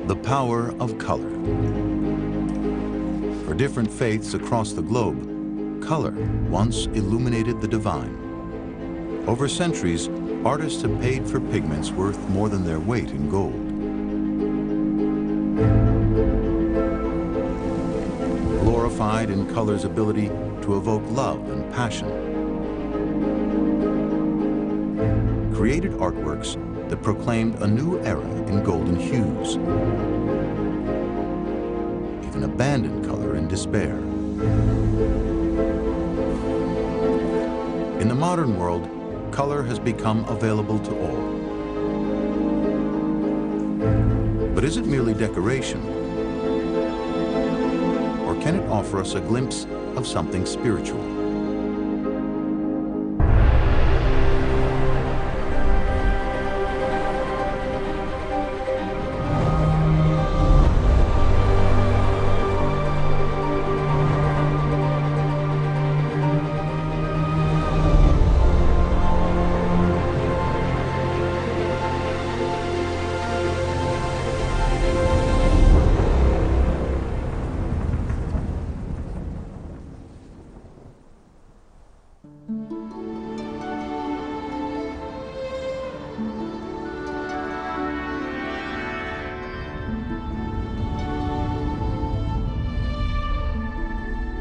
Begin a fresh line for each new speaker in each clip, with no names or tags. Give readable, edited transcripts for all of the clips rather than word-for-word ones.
The power of color. For different faiths across the globe, color once illuminated the divine. Over centuries, artists have paid for pigments worth more than their weight in gold. Glorified in color's ability to evoke love and passion. Created artworks that proclaimed a new era in golden hues. Even abandoned color in despair. In the modern world, color has become available to all. But is it merely decoration? Or can it offer us a glimpse of something spiritual?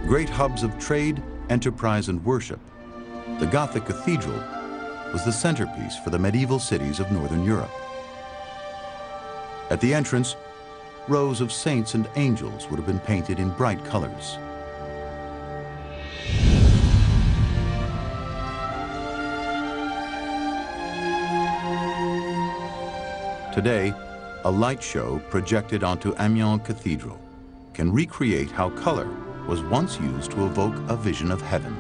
Great hubs of trade, enterprise, and worship, the Gothic cathedral was the centerpiece for the medieval cities of Northern Europe. At the entrance, rows of saints and angels would have been painted in bright colors. Today, a light show projected onto Amiens Cathedral can recreate how color was once used to evoke a vision of heaven.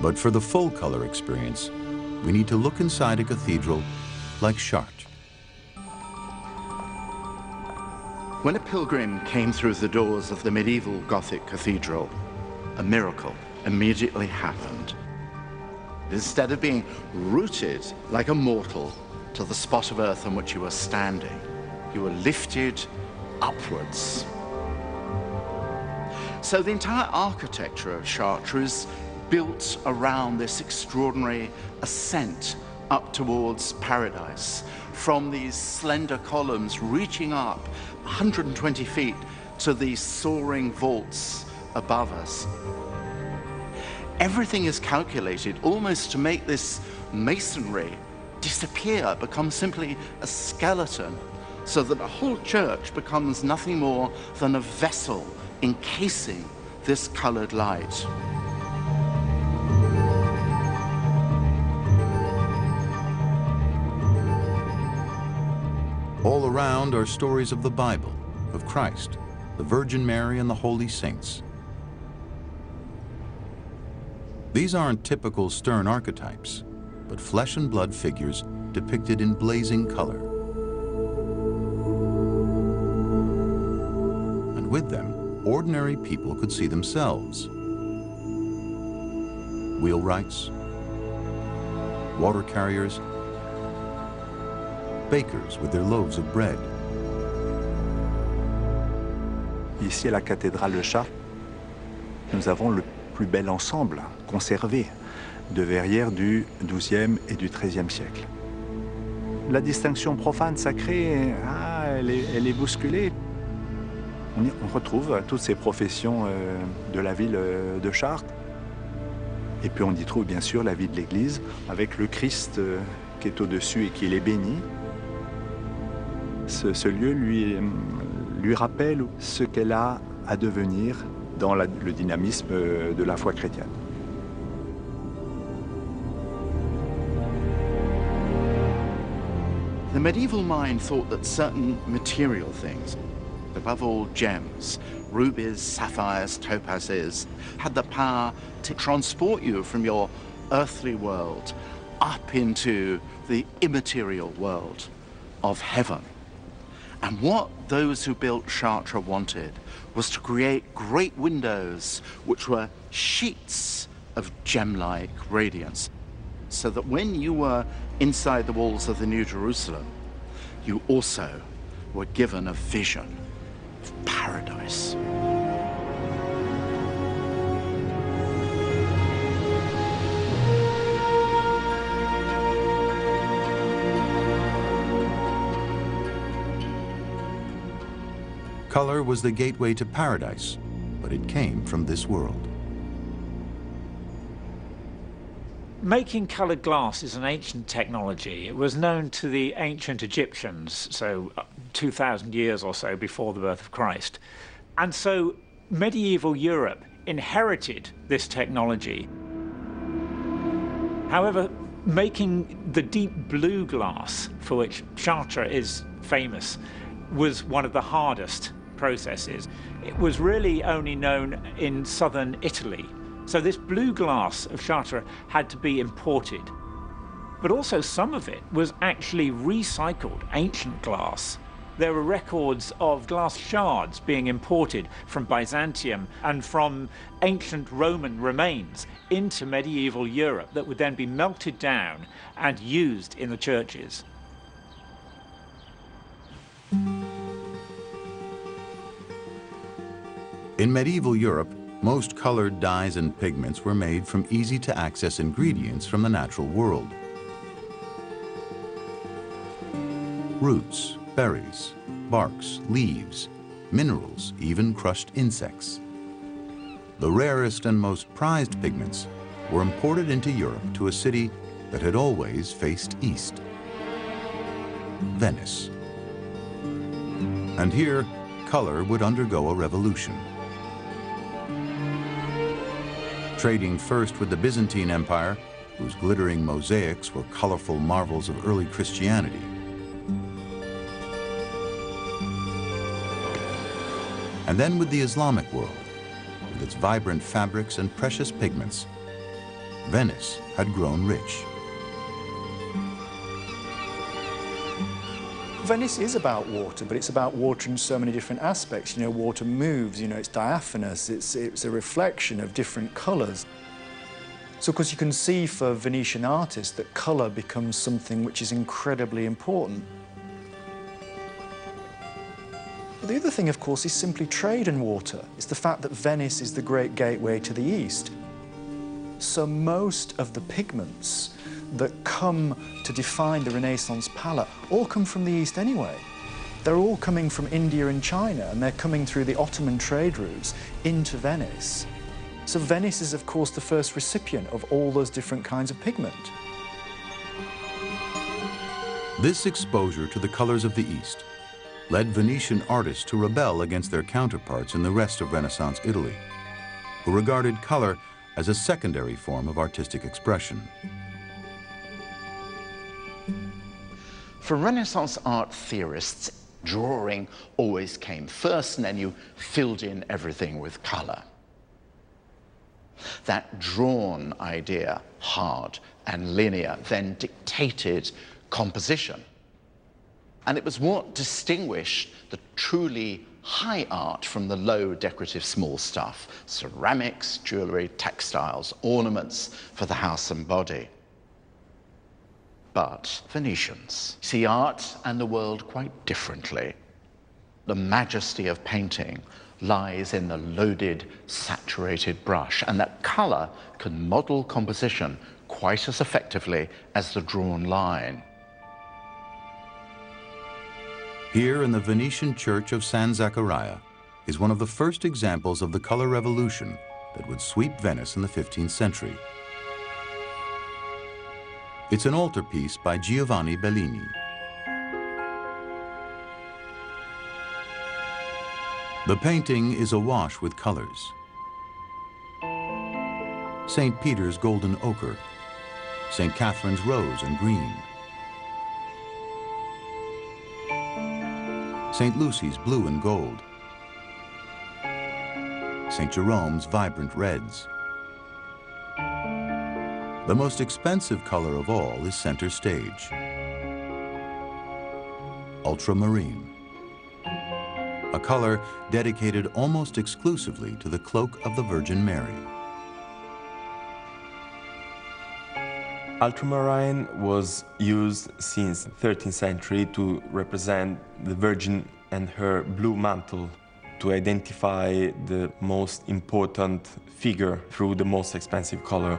But for the full color experience, we need to look inside a cathedral like Chartres.
When a pilgrim came through the doors of the medieval Gothic cathedral, a miracle immediately happened. Instead of being rooted like a mortal to the spot of earth on which you were standing, you were lifted upwards. So the entire architecture of Chartres is built around this extraordinary ascent up towards paradise, from these slender columns reaching up 120 feet to these soaring vaults above us. Everything is calculated almost to make this masonry disappear, become simply a skeleton, so that the whole church becomes nothing more than a vessel encasing this colored light.
All around are stories of the Bible, of Christ, the Virgin Mary, and the holy saints. These aren't typical stern archetypes, but flesh and blood figures depicted in blazing color. And with them, ordinary people could see themselves. Wheelwrights, water carriers, bakers with their loaves of bread.
Ici à la cathédrale de Chartres, nous avons le plus bel ensemble conservé de verrières du XIIe et du XIIIe siècle. La distinction profane-sacrée, elle est bousculée. On retrouve toutes ces professions de la ville de Chartres. Et puis on y trouve bien sûr la vie de l'Église, avec le Christ qui est au-dessus et qui est béni. Ce lieu lui rappelle ce qu'elle a à devenir dans le dynamisme de la foi chrétienne.
The medieval mind thought that certain material things, above all gems, rubies, sapphires, topazes, had the power to transport you from your earthly world up into the immaterial world of heaven. And what those who built Chartres wanted was to create great windows which were sheets of gem-like radiance. so that when you were inside the walls of the New Jerusalem, you also were given a vision of paradise.
Color was the gateway to paradise, but it came from this world.
Making coloured glass is an ancient technology. It was known to the ancient Egyptians, so 2,000 years or so before the birth of Christ. And so medieval Europe inherited this technology. However, making the deep blue glass, for which Chartres is famous, was one of the hardest processes. It was really only known in southern Italy. So this blue glass of Chartres had to be imported. But also some of it was actually recycled ancient glass. There were records of glass shards being imported from Byzantium and from ancient Roman remains into medieval Europe that would then be melted down and used in the churches.
In medieval Europe, most colored dyes and pigments were made from easy-to-access ingredients from the natural world. Roots, berries, barks, leaves, minerals, even crushed insects. The rarest and most prized pigments were imported into Europe to a city that had always faced east, Venice. And here, color would undergo a revolution. Trading first with the Byzantine Empire, whose glittering mosaics were colorful marvels of early Christianity, and then with the Islamic world, with its vibrant fabrics and precious pigments, Venice had grown rich.
Venice is about water, but it's about water in so many different aspects. You know, water moves, you know, it's diaphanous, it's a reflection of different colours. So, of course, you can see for Venetian artists that colour becomes something which is incredibly important. But the other thing, of course, is simply trade and water. It's the fact that Venice is the great gateway to the East. So most of the pigments that come to define the Renaissance palette all come from the East anyway. They're all coming from India and China, and they're coming through the Ottoman trade routes into Venice. So Venice is, of course, the first recipient of all those different kinds of pigment.
This exposure to the colors of the East led Venetian artists to rebel against their counterparts in the rest of Renaissance Italy, who regarded color as a secondary form of artistic expression.
For Renaissance art theorists, drawing always came first, and then you filled in everything with color. That drawn idea, hard and linear, then dictated composition. And it was what distinguished the truly high art from the low decorative small stuff: ceramics, jewelry, textiles, ornaments for the house and body. But Venetians see art and the world quite differently. The majesty of painting lies in the loaded, saturated brush, and that color can model composition quite as effectively as the drawn line.
Here in the Venetian church of San Zaccaria is one of the first examples of the color revolution that would sweep Venice in the 15th century. It's an altarpiece by Giovanni Bellini. The painting is awash with colors. St. Peter's golden ochre, St. Catherine's rose and green, St. Lucy's blue and gold, St. Jerome's vibrant reds. The most expensive color of all is center stage, ultramarine, a color dedicated almost exclusively to the cloak of the Virgin Mary.
Ultramarine was used since the 13th century to represent the Virgin and her blue mantle, to identify the most important figure through the most expensive color.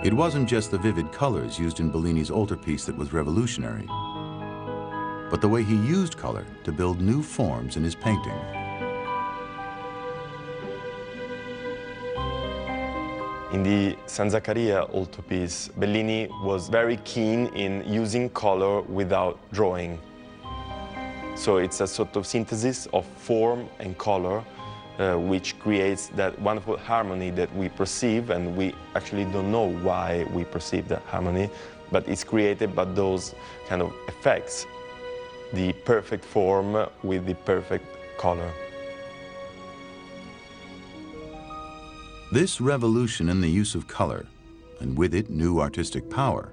It wasn't just the vivid colors used in Bellini's altarpiece that was revolutionary, but the way he used color to build new forms in his painting.
In the San Zaccaria altarpiece, Bellini was very keen in using color without drawing. So it's a sort of synthesis of form and color, which creates that wonderful harmony that we perceive, and we actually don't know why we perceive that harmony, but it's created by those kind of effects. The perfect form with the perfect color.
This revolution in the use of color, and with it new artistic power,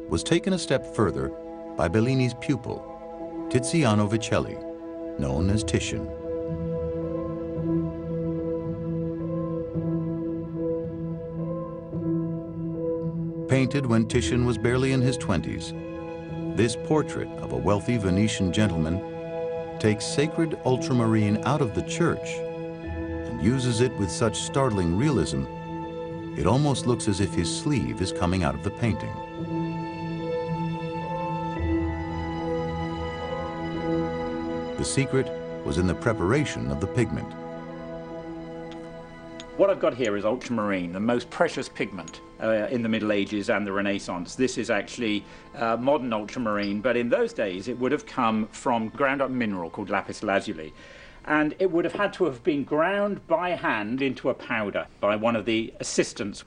was taken a step further by Bellini's pupil, Tiziano Vicelli, known as Titian. Painted when Titian was barely in his 20s, this portrait of a wealthy Venetian gentleman takes sacred ultramarine out of the church and uses it with such startling realism, it almost looks as if his sleeve is coming out of the painting. The secret was in the preparation of the pigment.
What I've got here is ultramarine, the most precious pigment in the Middle Ages and the Renaissance. This is actually modern ultramarine, but in those days it would have come from ground up mineral called lapis lazuli. And it would have had to have been ground by hand into a powder by one of the assistants.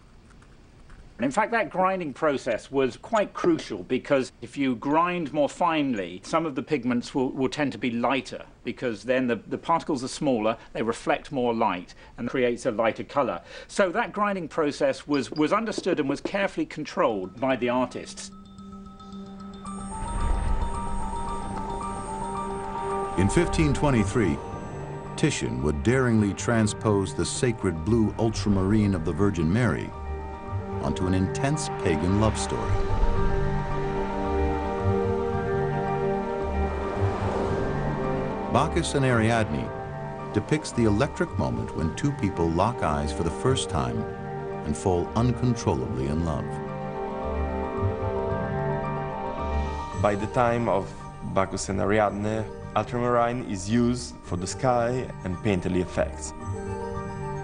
And in fact, that grinding process was quite crucial, because if you grind more finely, some of the pigments will tend to be lighter, because then the particles are smaller, they reflect more light and creates a lighter color. So that grinding process was understood and was carefully controlled by the artists.
In 1523, Titian would daringly transpose the sacred blue ultramarine of the Virgin Mary onto an intense pagan love story. Bacchus and Ariadne depicts the electric moment when two people lock eyes for the first time and fall uncontrollably in love.
By the time of Bacchus and Ariadne, ultramarine is used for the sky and painterly effects.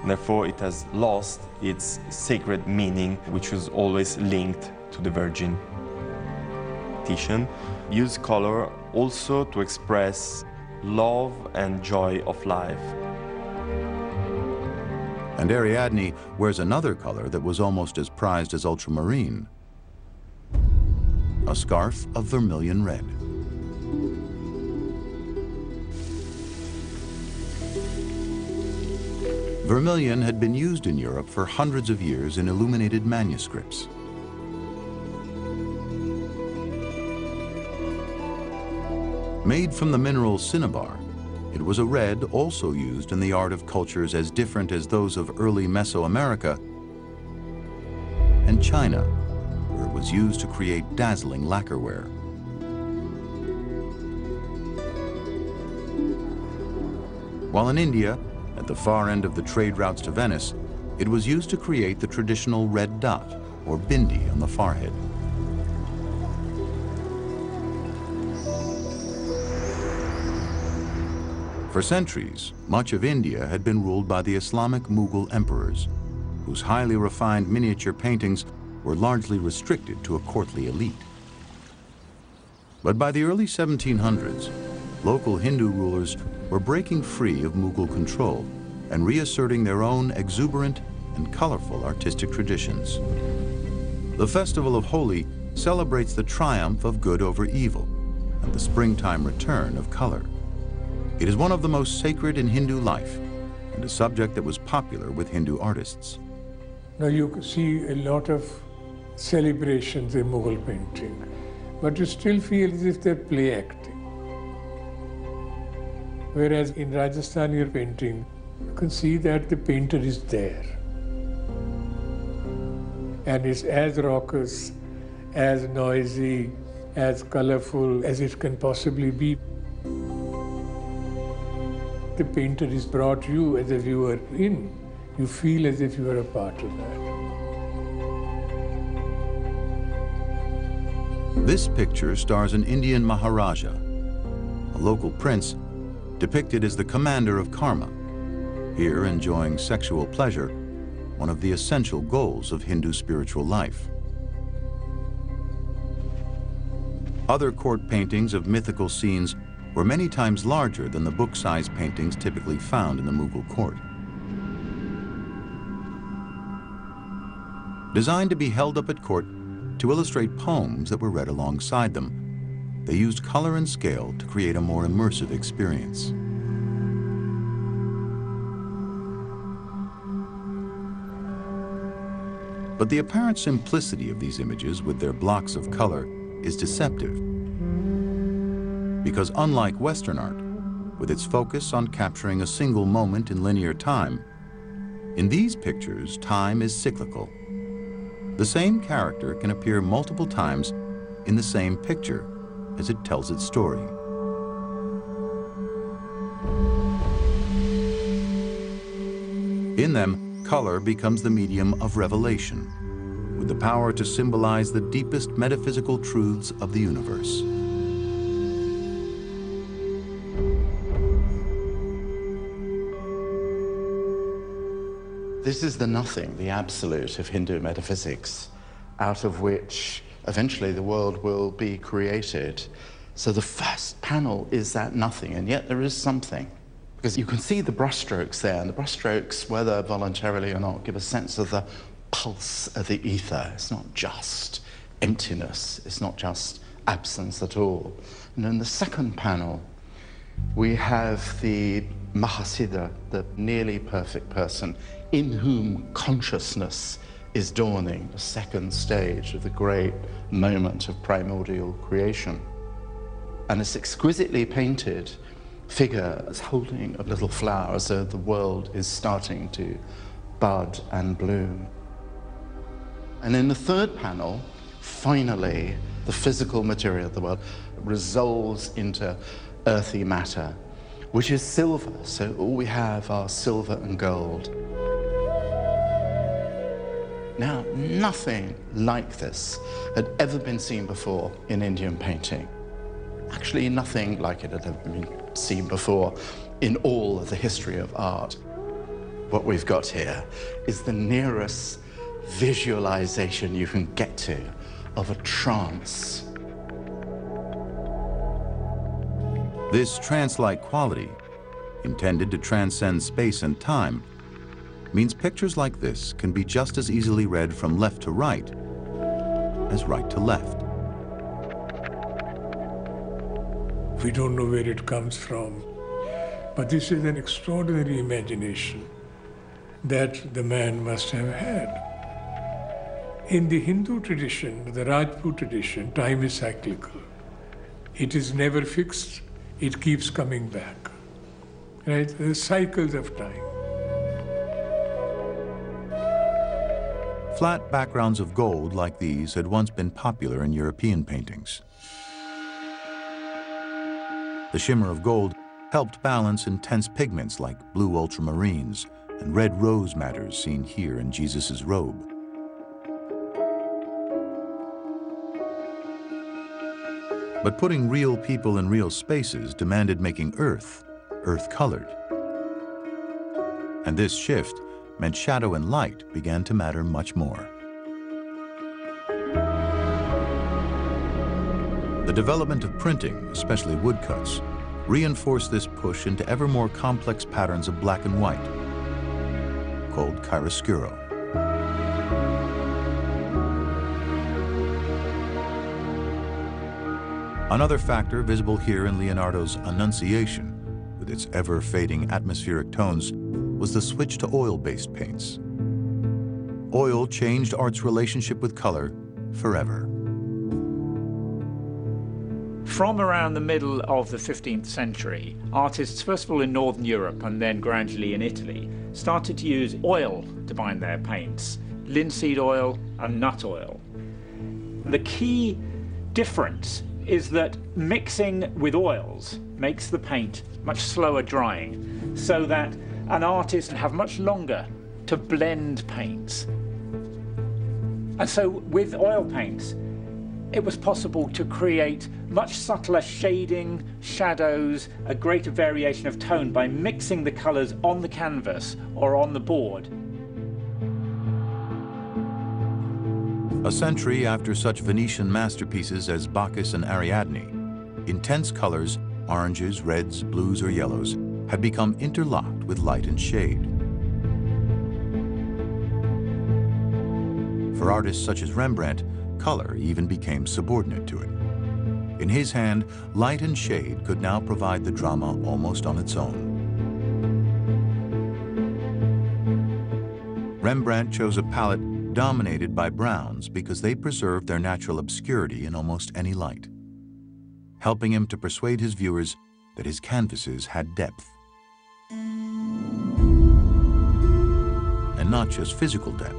Therefore, it has lost its sacred meaning, which was always linked to the Virgin. Titian used color also to express love and joy of life.
And Ariadne wears another color that was almost as prized as ultramarine, a scarf of vermilion red. Vermilion had been used in Europe for hundreds of years in illuminated manuscripts. Made from the mineral cinnabar, it was a red also used in the art of cultures as different as those of early Mesoamerica and China, where it was used to create dazzling lacquerware. While in India, at the far end of the trade routes to Venice, it was used to create the traditional red dot, or bindi, on the forehead. For centuries, much of India had been ruled by the Islamic Mughal emperors, whose highly refined miniature paintings were largely restricted to a courtly elite. But by the early 1700s, local Hindu rulers were breaking free of Mughal control and reasserting their own exuberant and colorful artistic traditions. The Festival of Holi celebrates the triumph of good over evil and the springtime return of color. It is one of the most sacred in Hindu life and a subject that was popular with Hindu artists.
Now you see a lot of celebrations in Mughal painting, but you still feel as if they're play acting. Whereas in Rajasthani painting, you can see that the painter is there. and it's as raucous, as noisy, as colorful as it can possibly be. The painter is brought you as a viewer in. You feel as if you are a part of that.
This picture stars an Indian Maharaja, a local prince depicted as the commander of karma, here enjoying sexual pleasure, one of the essential goals of Hindu spiritual life. Other court paintings of mythical scenes were many times larger than the book-sized paintings typically found in the Mughal court. Designed to be held up at court to illustrate poems that were read alongside them, they used color and scale to create a more immersive experience. But the apparent simplicity of these images with their blocks of color is deceptive. Because unlike Western art, with its focus on capturing a single moment in linear time, in these pictures, time is cyclical. The same character can appear multiple times in the same picture as it tells its story. In them, color becomes the medium of revelation, with the power to symbolize the deepest metaphysical truths of the universe.
This is the nothing, the absolute of Hindu metaphysics, out of which eventually the world will be created. So the first panel is that nothing, and yet there is something. Because you can see the brushstrokes there, and the brushstrokes, whether voluntarily or not, give a sense of the pulse of the ether. It's not just emptiness, it's not just absence at all. And in the second panel, we have the Mahasiddha, the nearly perfect person, in whom consciousness is dawning, the second stage of the great moment of primordial creation. And this exquisitely painted figure is holding a little flower as though the world is starting to bud and bloom. And in the third panel, finally, the physical material of the world resolves into earthy matter, which is silver. So all we have are silver and gold. Now, nothing like this had ever been seen before in Indian painting. Actually, nothing like it had ever been seen before in all of the history of art. What we've got here is the nearest visualization you can get to of a trance.
This trance-like quality, intended to transcend space and time, means pictures like this can be just as easily read from left to right as right to left.
We don't know where it comes from, but this is an extraordinary imagination that the man must have had. In the Hindu tradition, the Rajput tradition, time is cyclical. It is never fixed, it keeps coming back. Right? The cycles of time.
Flat backgrounds of gold like these had once been popular in European paintings. The shimmer of gold helped balance intense pigments like blue ultramarines and red rose matters seen here in Jesus' robe. But putting real people in real spaces demanded making earth-colored. And this shift meant shadow and light began to matter much more. The development of printing, especially woodcuts, reinforced this push into ever more complex patterns of black and white, called chiaroscuro. Another factor visible here in Leonardo's Annunciation, with its ever-fading atmospheric tones, was the switch to oil-based paints. Oil changed art's relationship with color forever.
From around the middle of the 15th century, artists, first of all in Northern Europe and then gradually in Italy, started to use oil to bind their paints, linseed oil and nut oil. The key difference is that mixing with oils makes the paint much slower drying, so that an artist can have much longer to blend paints. And so with oil paints, it was possible to create much subtler shading, shadows, a greater variation of tone by mixing the colours on the canvas or on the board.
A century after such Venetian masterpieces as Bacchus and Ariadne, intense colors, oranges, reds, blues, or yellows, had become interlocked with light and shade. For artists such as Rembrandt, color even became subordinate to it. In his hand, light and shade could now provide the drama almost on its own. Rembrandt chose a palette dominated by browns because they preserved their natural obscurity in almost any light, helping him to persuade his viewers that his canvases had depth. And not just physical depth.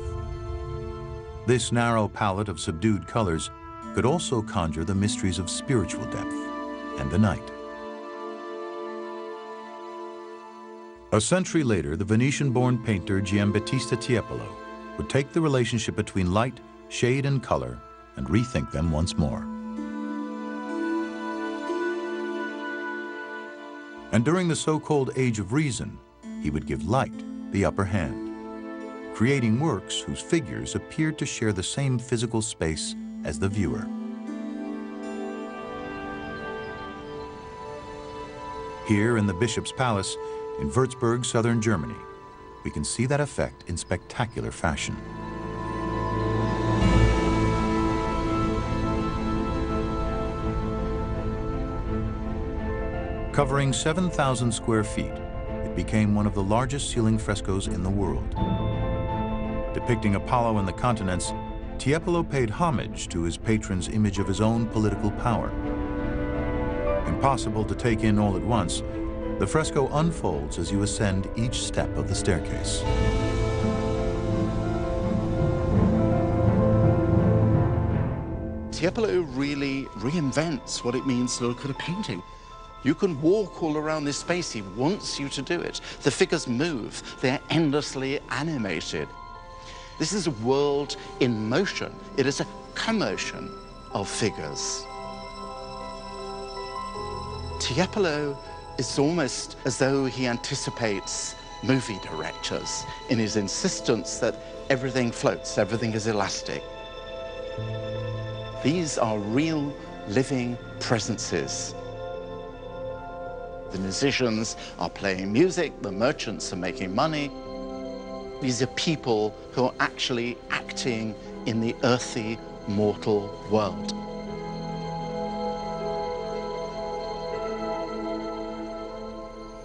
This narrow palette of subdued colors could also conjure the mysteries of spiritual depth and the night. A century later, the Venetian-born painter Giambattista Tiepolo would take the relationship between light, shade, and color and rethink them once more. And during the so-called Age of Reason, he would give light the upper hand, creating works whose figures appeared to share the same physical space as the viewer. Here in the Bishop's Palace in Würzburg, southern Germany, we can see that effect in spectacular fashion. Covering 7,000 square feet, it became one of the largest ceiling frescoes in the world. Depicting Apollo and the continents, Tiepolo paid homage to his patron's image of his own political power. Impossible to take in all at once, the fresco unfolds as you ascend each step of the staircase.
Tiepolo really reinvents what it means to look at a painting. You can walk all around this space. He wants you to do it. The figures move. They're endlessly animated. This is a world in motion. It is a commotion of figures. Tiepolo is almost as though he anticipates movie directors in his insistence that everything floats, everything is elastic. These are real living presences. The musicians are playing music, the merchants are making money. These are people who are actually acting in the earthy, mortal world.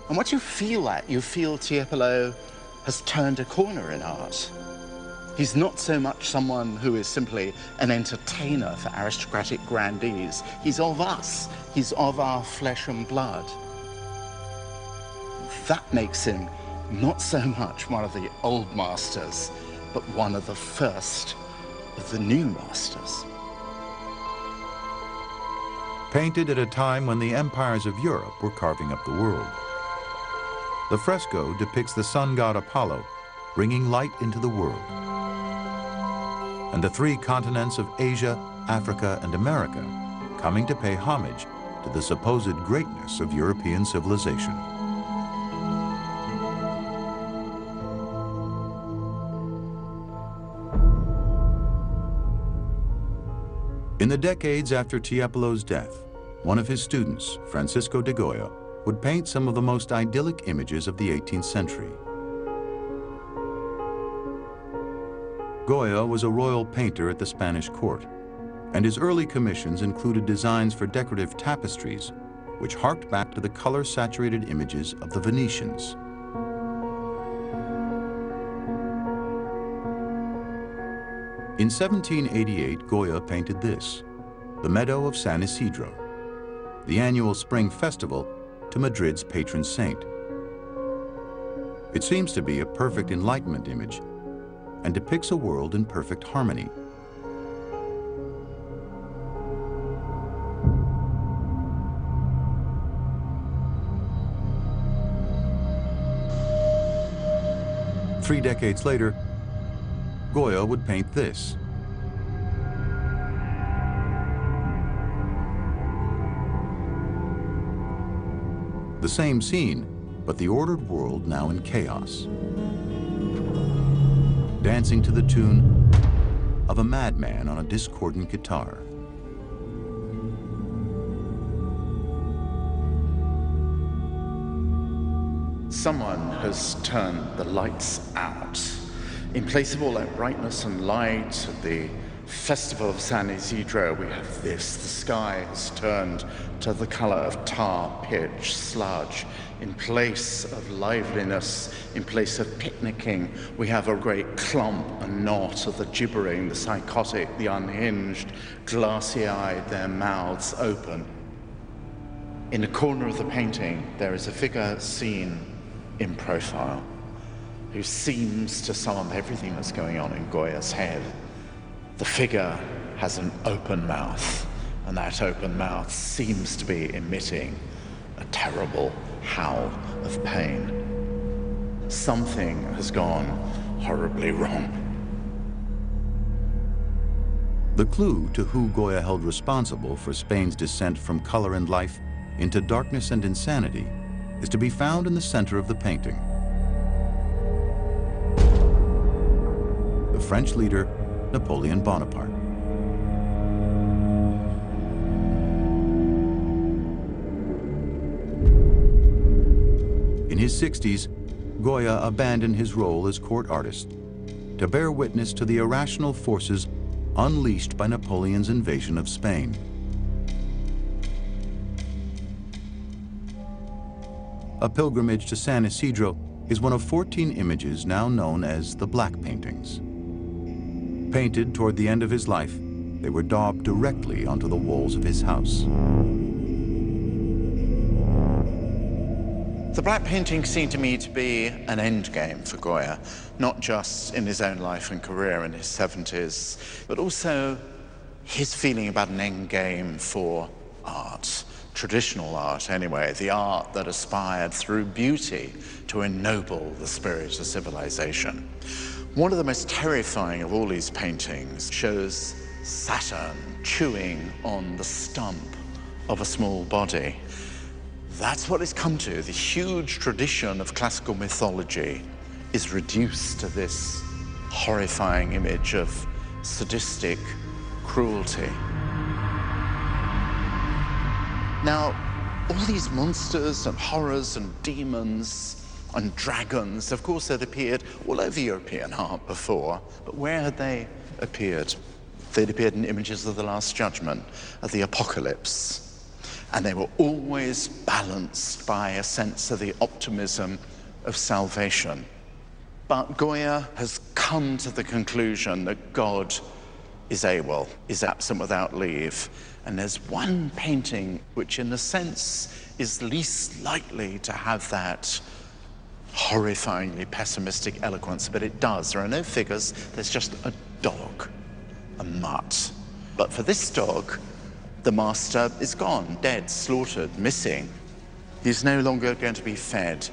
And what you feel Tiepolo has turned a corner in art. He's not so much someone who is simply an entertainer for aristocratic grandees. He's of us. He's of our flesh and blood. That makes him not so much one of the old masters, but one of the first of the new masters.
Painted at a time when the empires of Europe were carving up the world, the fresco depicts the sun god Apollo bringing light into the world. And the three continents of Asia, Africa, and America coming to pay homage to the supposed greatness of European civilization. In the decades after Tiepolo's death, one of his students, Francisco de Goya, would paint some of the most idyllic images of the 18th century. Goya was a royal painter at the Spanish court, and his early commissions included designs for decorative tapestries, which harked back to the color-saturated images of the Venetians. In 1788, Goya painted this, the meadow of San Isidro, the annual spring festival to Madrid's patron saint. It seems to be a perfect Enlightenment image, and depicts a world in perfect harmony. Three decades later, Goya would paint this. The same scene, but the ordered world now in chaos. Dancing to the tune of a madman on a discordant guitar.
Someone has turned the lights out. In place of all that brightness and light at the Festival of San Isidro, we have this. The sky has turned to the color of tar, pitch, sludge. In place of liveliness, in place of picnicking, we have a great clump and knot of the gibbering, the psychotic, the unhinged, glassy-eyed, their mouths open. In a corner of the painting, there is a figure seen in profile who seems to sum up everything that's going on in Goya's head. The figure has an open mouth, and that open mouth seems to be emitting a terrible howl of pain. Something has gone horribly wrong.
The clue to who Goya held responsible for Spain's descent from color and life into darkness and insanity is to be found in the center of the painting. The French leader, Napoleon Bonaparte. In his 60s, Goya abandoned his role as court artist to bear witness to the irrational forces unleashed by Napoleon's invasion of Spain. A pilgrimage to San Isidro is one of 14 images now known as the Black Paintings. Painted toward the end of his life, they were daubed directly onto the walls of his house.
The Black Paintings seem to me to be an endgame for Goya, not just in his own life and career in his 70s, but also his feeling about an endgame for art. Traditional art, anyway, the art that aspired through beauty to ennoble the spirit of civilization. One of the most terrifying of all these paintings shows Saturn chewing on the stump of a small body. That's what it's come to. The huge tradition of classical mythology is reduced to this horrifying image of sadistic cruelty. Now, all these monsters and horrors and demons and dragons, of course, had appeared all over European art before, but where had they appeared? They'd appeared in images of the Last Judgment, of the Apocalypse, and they were always balanced by a sense of the optimism of salvation. But Goya has come to the conclusion that God is able, is absent without leave. And there's one painting which, in a sense, is least likely to have that horrifyingly pessimistic eloquence, but it does. There are no figures, there's just a dog, a mutt. But for this dog, the master is gone, dead, slaughtered, missing. He's no longer going to be fed.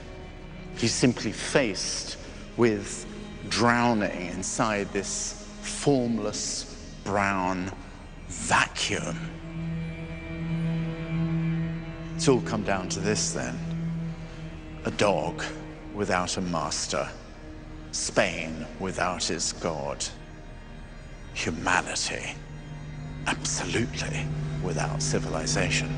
He's simply faced with drowning inside this formless brown vacuum. It's all come down to this then. A dog without a master. Spain without its God. Humanity absolutely without civilization.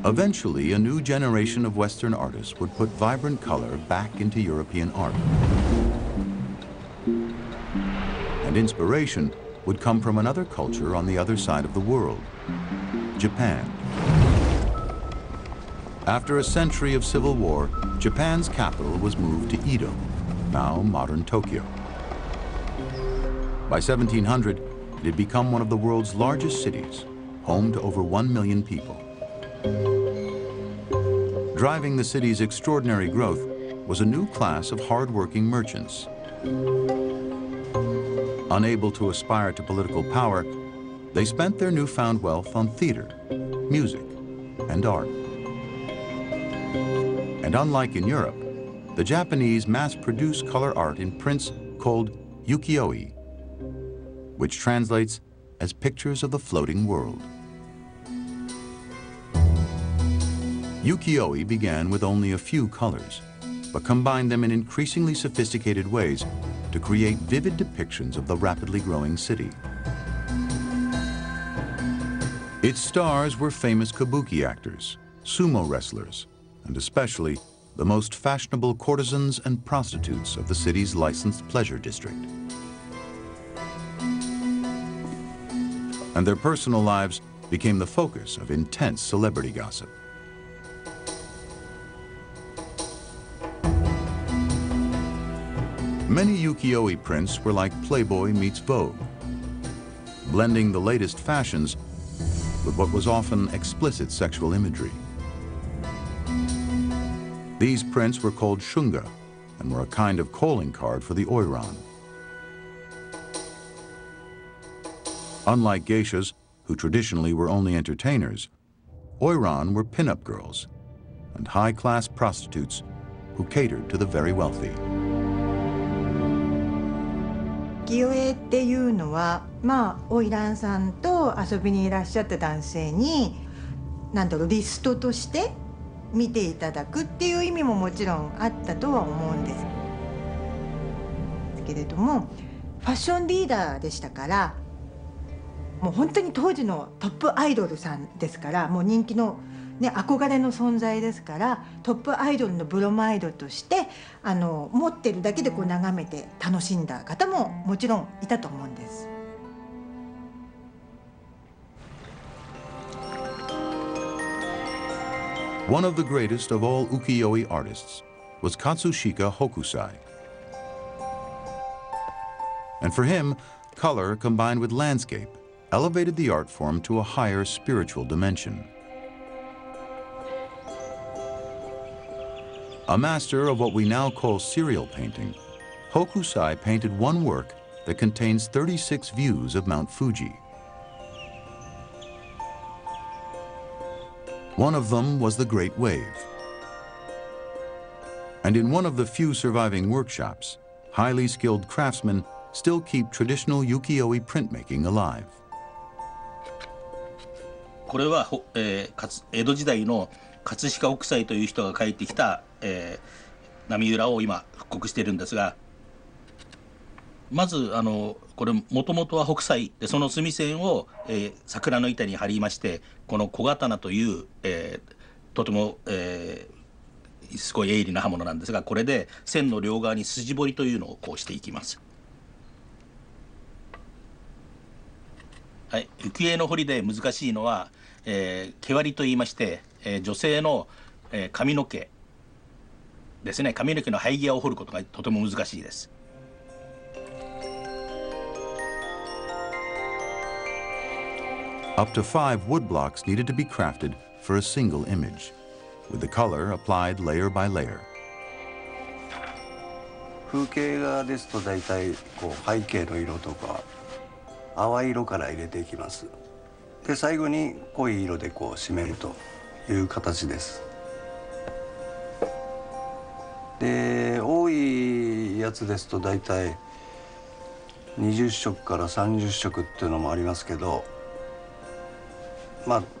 Eventually, a new generation of Western artists would put vibrant color back into European art. And inspiration would come from another culture on the other side of the world, Japan. After a century of civil war, Japan's capital was moved to Edo, now modern Tokyo. By 1700, it had become one of the world's largest cities, home to over 1 million people. Driving the city's extraordinary growth was a new class of hard-working merchants. Unable to aspire to political power, they spent their newfound wealth on theater, music, and art. And unlike in Europe, the Japanese mass-produced color art in prints called ukiyo-e, which translates as pictures of the floating world. Ukiyo-e began with only a few colors, but combined them in increasingly sophisticated ways to create vivid depictions of the rapidly growing city. Its stars were famous kabuki actors, sumo wrestlers, and especially the most fashionable courtesans and prostitutes of the city's licensed pleasure district. And their personal lives became the focus of intense celebrity gossip. Many ukiyo-e prints were like Playboy meets Vogue, blending the latest fashions with what was often explicit sexual imagery. These prints were called shunga and were a kind of calling card for the oiran. Unlike geishas, who traditionally were only entertainers, oiran were pin-up girls and high-class prostitutes who catered to the very wealthy.
浮世絵っていうのは、花魁さんと遊びにいらっしゃった男性にリストとして見ていただくっていう意味ももちろんあったとは思うんですけれども、ファッションリーダーでしたから、もう本当に当時のトップアイドルさんですから、もう人気の憧れの存在ですから、トップアイドルのブロマイドとして持ってるだけでこう眺めて楽しんだ方ももちろんいたと思うんです。
One of the greatest of all ukiyo-e artists was Katsushika Hokusai. And for him, color combined with landscape elevated the art form to a higher spiritual dimension. A master of what we now call serial painting, Hokusai painted one work that contains 36 views of Mount Fuji. One of them was the Great Wave. And in one of the few surviving workshops, highly skilled craftsmen still keep traditional ukiyo-e printmaking alive.
これは、江戸時代の葛飾北斎という人が描いてきた、波浦を今復刻しているんですが、まずこれもともとは北斎で、その墨線を、桜の板に貼りまして、この小刀という、とても、すごい鋭利な刃物なんですが、これで線の両側に筋彫りというのをこうしていきます。はい、浮世絵の彫りで難しいのは、毛割りといいまして、女性の、髪の毛ですね、髪の毛の生え際を彫ることがとても難しいです。
Up to 5 wood blocks needed to be crafted for a single image, with the color applied layer by layer.
風景画ですと大体こう背景の色とか淡い色から入れていきます。で最後に濃い色でこう締めるという形です。で多いやつですと大体20色から30色っていうのもありますけど、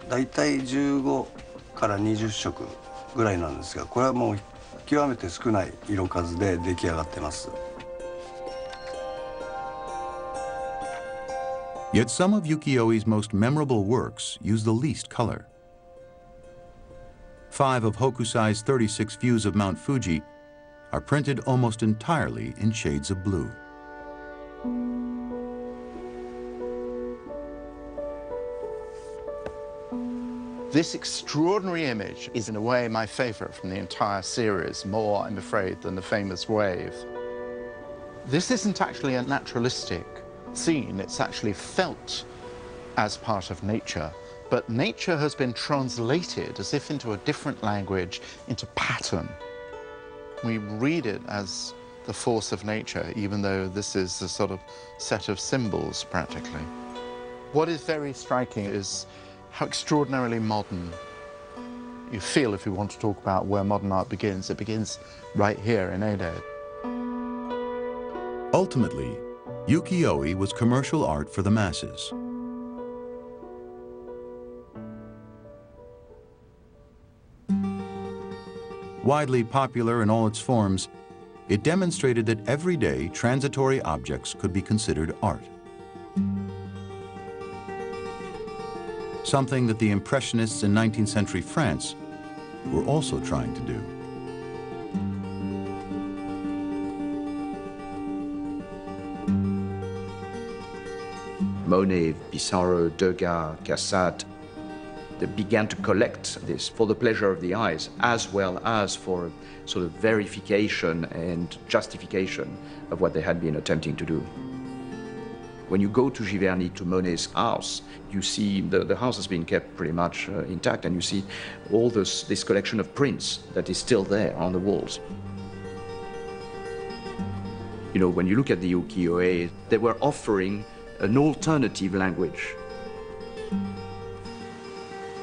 大体15から20色ぐらいなんですが、これはもう極めて少ない色数で出来上がってます。
Yet some of ukiyo-e's most memorable works use the least color. 5 of Hokusai's 36 views of Mount Fuji are printed almost entirely in shades of blue.
This extraordinary image is in a way my favorite from the entire series, more, I'm afraid, than the famous wave. This isn't actually a naturalistic seen, it's actually felt as part of nature. But nature has been translated as if into a different language, into pattern. We read it as the force of nature, even though this is a sort of set of symbols, practically. What is very striking is how extraordinarily modern you feel if you want to talk about where modern art begins. It begins right here in Edo.
Ultimately, ukiyo-e was commercial art for the masses. Widely popular in all its forms, it demonstrated that everyday transitory objects could be considered art. Something that the Impressionists in 19th century France were also trying to do.
Monet, Pissarro, Degas, Cassatt, they began to collect this for the pleasure of the eyes, as well as for sort of verification and justification of what they had been attempting to do. When you go to Giverny, to Monet's house, you see the house has been kept pretty much intact, and you see all this collection of prints that is still there on the walls. You know, when you look at the ukiyo-e, they were offering an alternative language.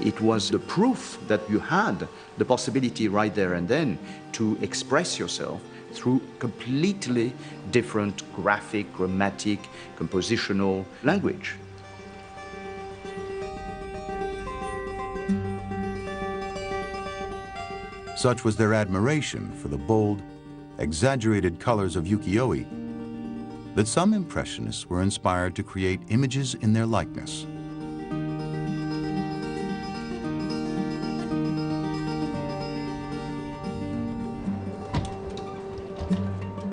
It was the proof that you had the possibility right there and then to express yourself through completely different graphic, grammatic, compositional language.
Such was their admiration for the bold, exaggerated colors of ukiyo-e that some Impressionists were inspired to create images in their likeness.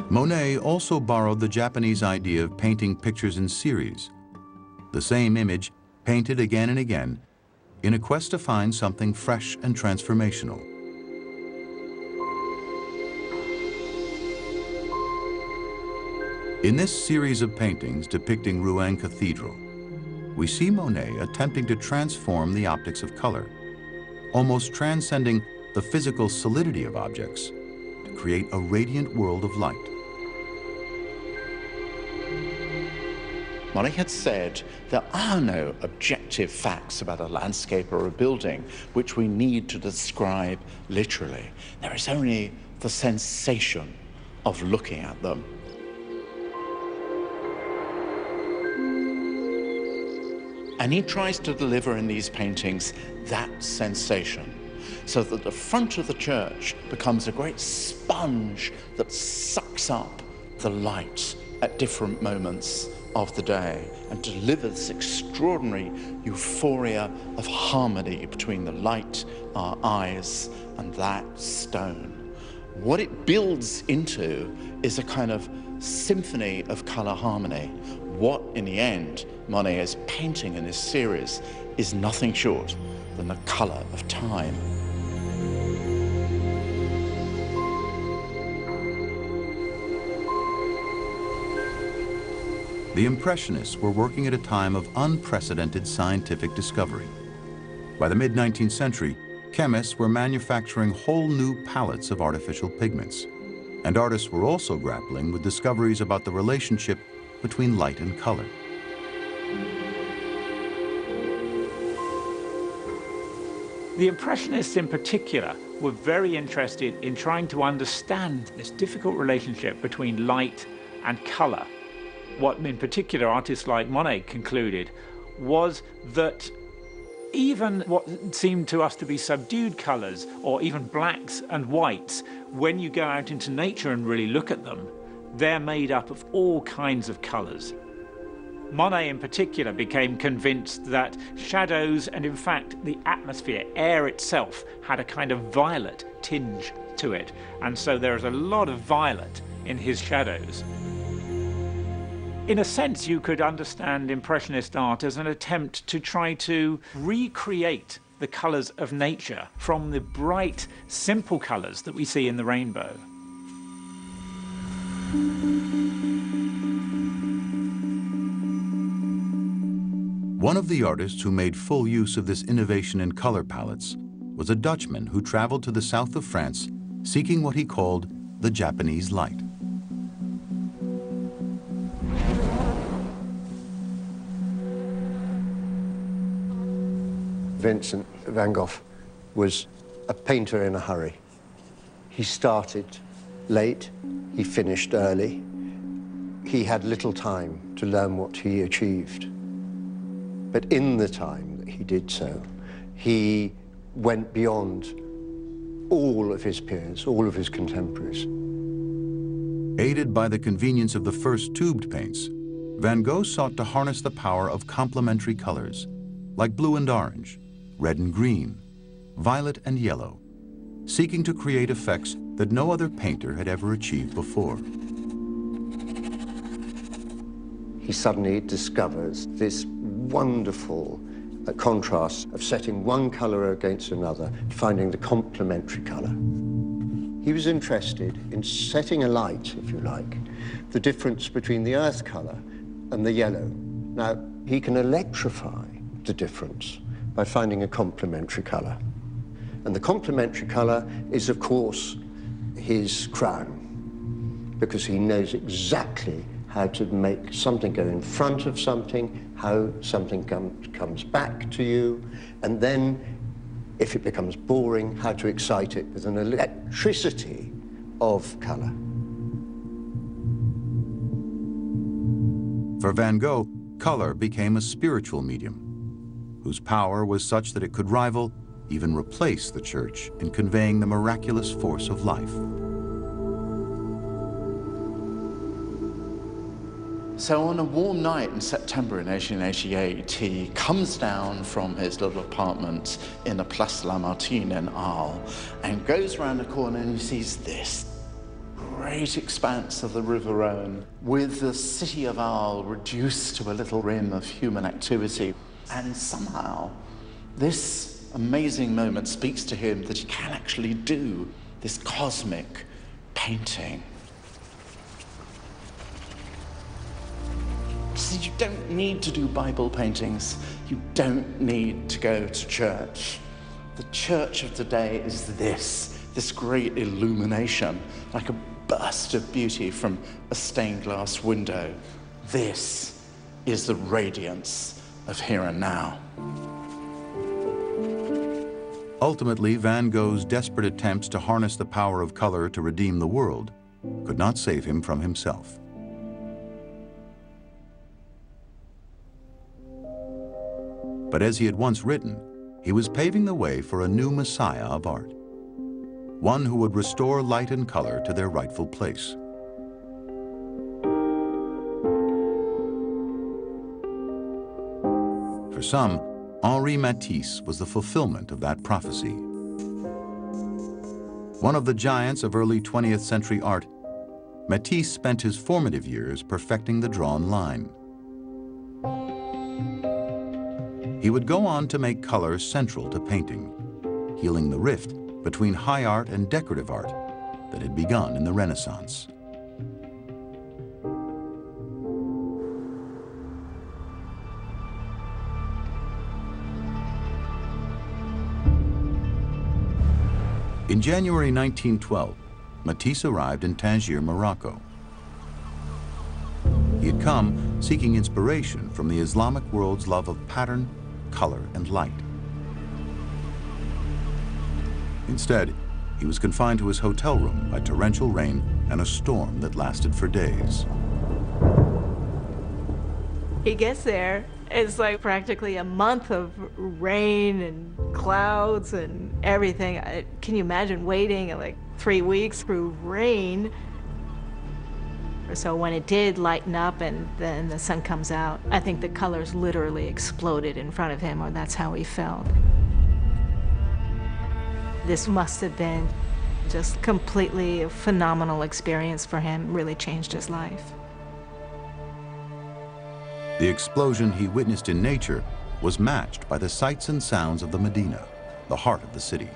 Monet also borrowed the Japanese idea of painting pictures in series, the same image painted again and again in a quest to find something fresh and transformational. In this series of paintings depicting Rouen Cathedral, we see Monet attempting to transform the optics of color, almost transcending the physical solidity of objects to create a radiant world of light.
Monet had said, there are no objective facts about a landscape or a building which we need to describe literally. There is only the sensation of looking at them. And he tries to deliver in these paintings that sensation, so that the front of the church becomes a great sponge that sucks up the light at different moments of the day and delivers this extraordinary euphoria of harmony between the light, our eyes, and that stone. What it builds into is a kind of symphony of color harmony. What, in the end, Monet is painting in this series is nothing short than the color of time.
The Impressionists were working at a time of unprecedented scientific discovery. By the mid-19th century, chemists were manufacturing whole new palettes of artificial pigments, and artists were also grappling with discoveries about the relationship between light and color.
The Impressionists in particular were very interested in trying to understand this difficult relationship between light and color. What in particular artists like Monet concluded was that even what seemed to us to be subdued colors, or even blacks and whites, when you go out into nature and really look at them, they're made up of all kinds of colors. Monet in particular became convinced that shadows, and in fact the atmosphere, air itself, had a kind of violet tinge to it, and so there is a lot of violet in his shadows. In a sense, you could understand Impressionist art as an attempt to try to recreate the colors of nature from the bright, simple colors that we see in the rainbow.
One of the artists who made full use of this innovation in color palettes was a Dutchman who traveled to the south of France seeking what he called the Japanese light.
Vincent van Gogh was a painter in a hurry. He started late, he finished early. He had little time to learn what he achieved. But in the time that he did so, he went beyond all of his peers, all of his contemporaries.
Aided by the convenience of the first tubed paints, Van Gogh sought to harness the power of complementary colors, like blue and orange, red and green, violet and yellow, seeking to create effects that no other painter had ever achieved before.
He suddenly discovers this wonderful contrast of setting one color against another, finding the complementary color. He was interested in setting alight, if you like, the difference between the earth color and the yellow. Now, he can electrify the difference by finding a complementary color. And the complementary color is, of course, his crown, because he knows exactly how to make something go in front of something, how something comes back to you, and then, if it becomes boring, how to excite it with an electricity of color.
For Van Gogh, color became a spiritual medium, whose power was such that it could rival, even replace the church in conveying the miraculous force of life.
So on a warm night in September in 1888, he comes down from his little apartment in the Place Lamartine in Arles and goes around the corner and he sees this great expanse of the River Rhone with the city of Arles reduced to a little rim of human activity. And somehow this amazing moment speaks to him that he can actually do this cosmic painting. See, you don't need to do Bible paintings. You don't need to go to church. The church of today is this great illumination, like a burst of beauty from a stained glass window. This is the radiance of here and now.
Ultimately, Van Gogh's desperate attempts to harness the power of color to redeem the world could not save him from himself. But as he had once written, he was paving the way for a new messiah of art, one who would restore light and color to their rightful place. For some, Henri Matisse was the fulfillment of that prophecy. One of the giants of early 20th century art, Matisse spent his formative years perfecting the drawn line. He would go on to make color central to painting, healing the rift between high art and decorative art that had begun in the Renaissance. In January 1912, Matisse arrived in Tangier, Morocco. He had come seeking inspiration from the Islamic world's love of pattern, color, and light. Instead, he was confined to his hotel room by torrential rain and a storm that lasted for days.
He gets there, it's like practically a month of rain and clouds and everything. Can you imagine waiting like 3 weeks through rain? So when it did lighten up and then the sun comes out, I think the colors literally exploded in front of him, or that's how he felt. This must have been just completely a phenomenal experience for him, really changed his life.
The explosion he witnessed in nature was matched by the sights and sounds of the Medina, the heart of the city.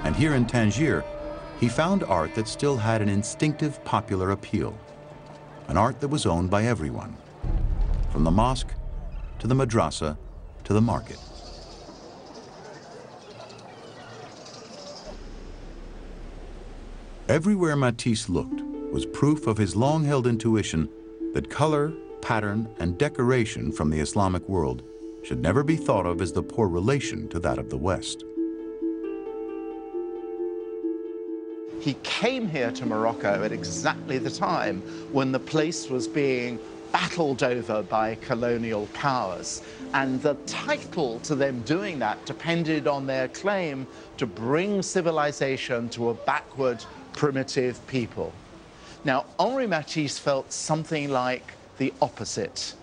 And here in Tangier, he found art that still had an instinctive popular appeal. an art that was owned by everyone, from the mosque to the madrasa to the market. Everywhere Matisse looked was proof of his long-held intuition that color, pattern, and decoration from the Islamic world should never be thought of as the poor relation to that of the West.
He came here to Morocco at exactly the time when the place was being battled over by colonial powers. And the title to them doing that depended on their claim to bring civilization to a backward, primitive people. Now, Henri Matisse felt something like the opposite,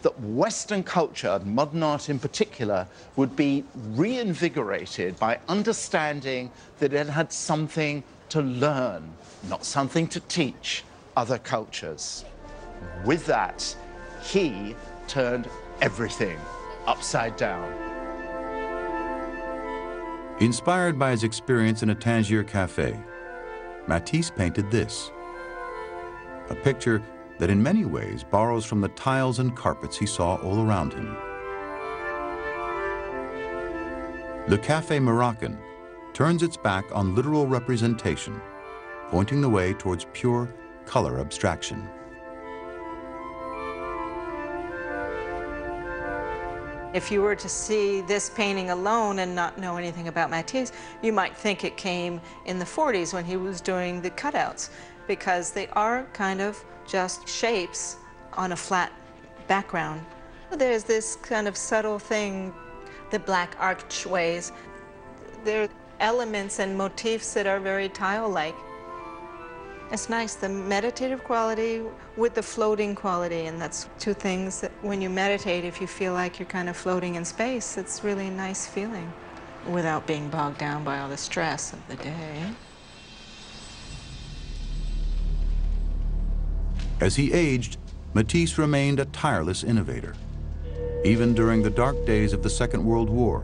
that Western culture, modern art in particular, would be reinvigorated by understanding that it had something to learn, not something to teach other cultures. With that, he turned everything upside down.
Inspired by his experience in a Tangier cafe, Matisse painted this, a picture that in many ways borrows from the tiles and carpets he saw all around him. Le Café Moroccan turns its back on literal representation, pointing the way towards pure color abstraction.
If you were to see this painting alone and not know anything about Matisse, you might think it came in the 40s when he was doing the cutouts, because they are kind of just shapes on a flat background. There's this kind of subtle thing, the black archways. There are elements and motifs that are very tile-like. It's nice, the meditative quality with the floating quality, and that's two things that when you meditate, if you feel like you're kind of floating in space, it's really a nice feeling without being bogged down by all the stress of the day.
As he aged, Matisse remained a tireless innovator. Even during the dark days of the Second World War,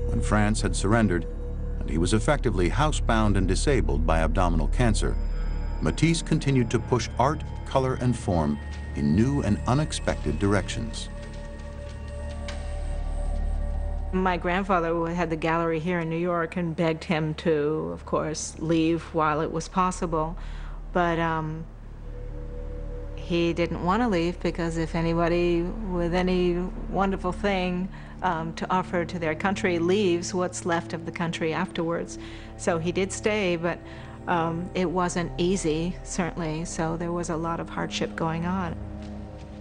when France had surrendered and he was effectively housebound and disabled by abdominal cancer, Matisse continued to push art, color, and form in new and unexpected directions.
My grandfather had the gallery here in New York and begged him to, of course, leave while it was possible. But he didn't want to leave, because if anybody with any wonderful thing to offer to their country leaves, what's left of the country afterwards? So he did stay, but it wasn't easy, certainly, so there was a lot of hardship going on.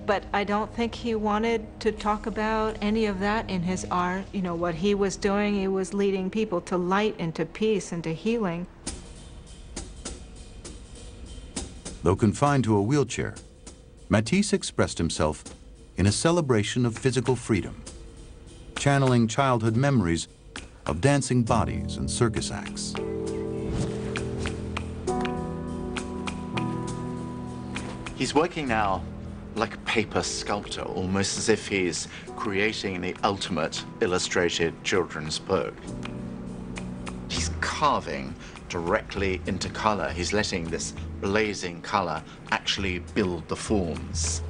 But I don't think he wanted to talk about any of that in his art. You know, what he was doing, he was leading people to light and to peace and to healing.
Though confined to a wheelchair, Matisse expressed himself in a celebration of physical freedom, channeling childhood memories of dancing bodies and circus acts.
He's working now like a paper sculptor, almost as if he's creating the ultimate illustrated children's book. He's carving directly into color. He's letting this blazing color actually build the forms.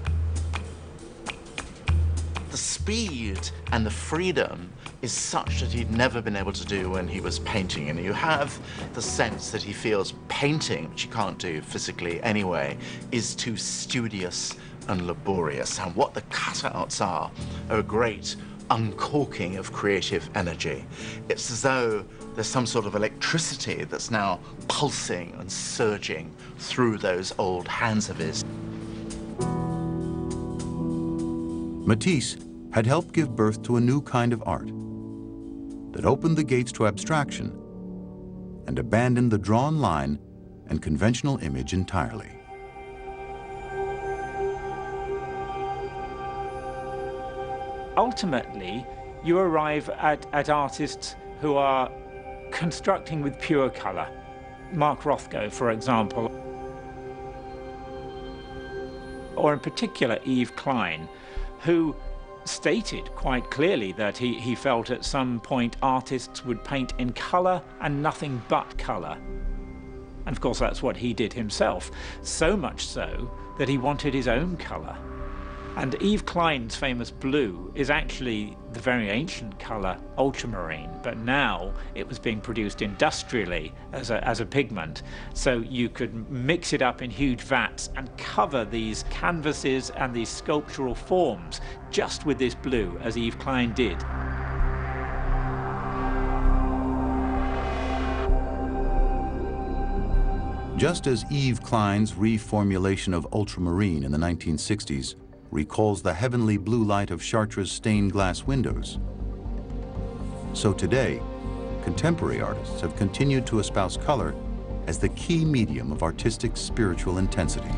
The speed and the freedom is such that he'd never been able to do when he was painting. And you have the sense that he feels painting, which you can't do physically anyway, is too studious and laborious. And what the cutouts are a great uncorking of creative energy. It's as though there's some sort of electricity that's now pulsing and surging through those old hands of his.
Matisse had helped give birth to a new kind of art that opened the gates to abstraction and abandoned the drawn line and conventional image entirely.
Ultimately, you arrive at artists who are constructing with pure color. Mark Rothko, for example, or in particular Yves Klein, who stated quite clearly that he felt at some point artists would paint in color and nothing but color. And of course, that's what he did himself, so much so that he wanted his own colour. And Yves Klein's famous blue is actually the very ancient colour ultramarine, but now it was being produced industrially as a pigment. So you could mix it up in huge vats and cover these canvases and these sculptural forms just with this blue, as Yves Klein did.
Just as Yves Klein's reformulation of ultramarine in the 1960s recalls the heavenly blue light of Chartres' stained glass windows, so today, contemporary artists have continued to espouse color as the key medium of artistic spiritual intensity.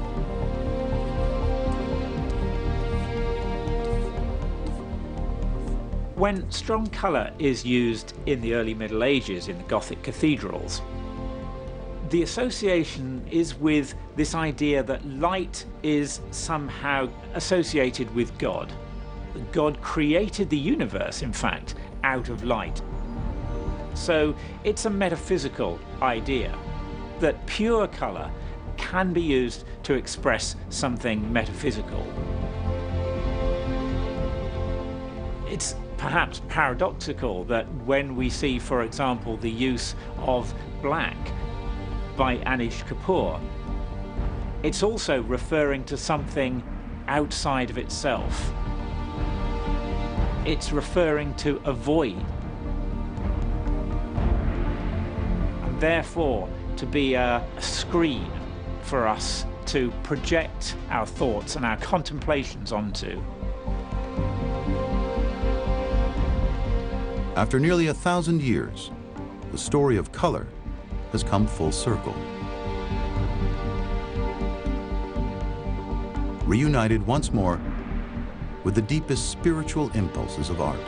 When strong colour is used in the early Middle Ages in the Gothic cathedrals, the association is with this idea that light is somehow associated with God. God created the universe, in fact, out of light. So it's a metaphysical idea that pure colour can be used to express something metaphysical. It's perhaps paradoxical that when we see, for example, the use of black by Anish Kapoor, it's also referring to something outside of itself. It's referring to a void, and therefore to be a screen for us to project our thoughts and our contemplations onto.
After nearly 1,000 years, the story of color has come full circle. Reunited once more with the deepest spiritual impulses of art.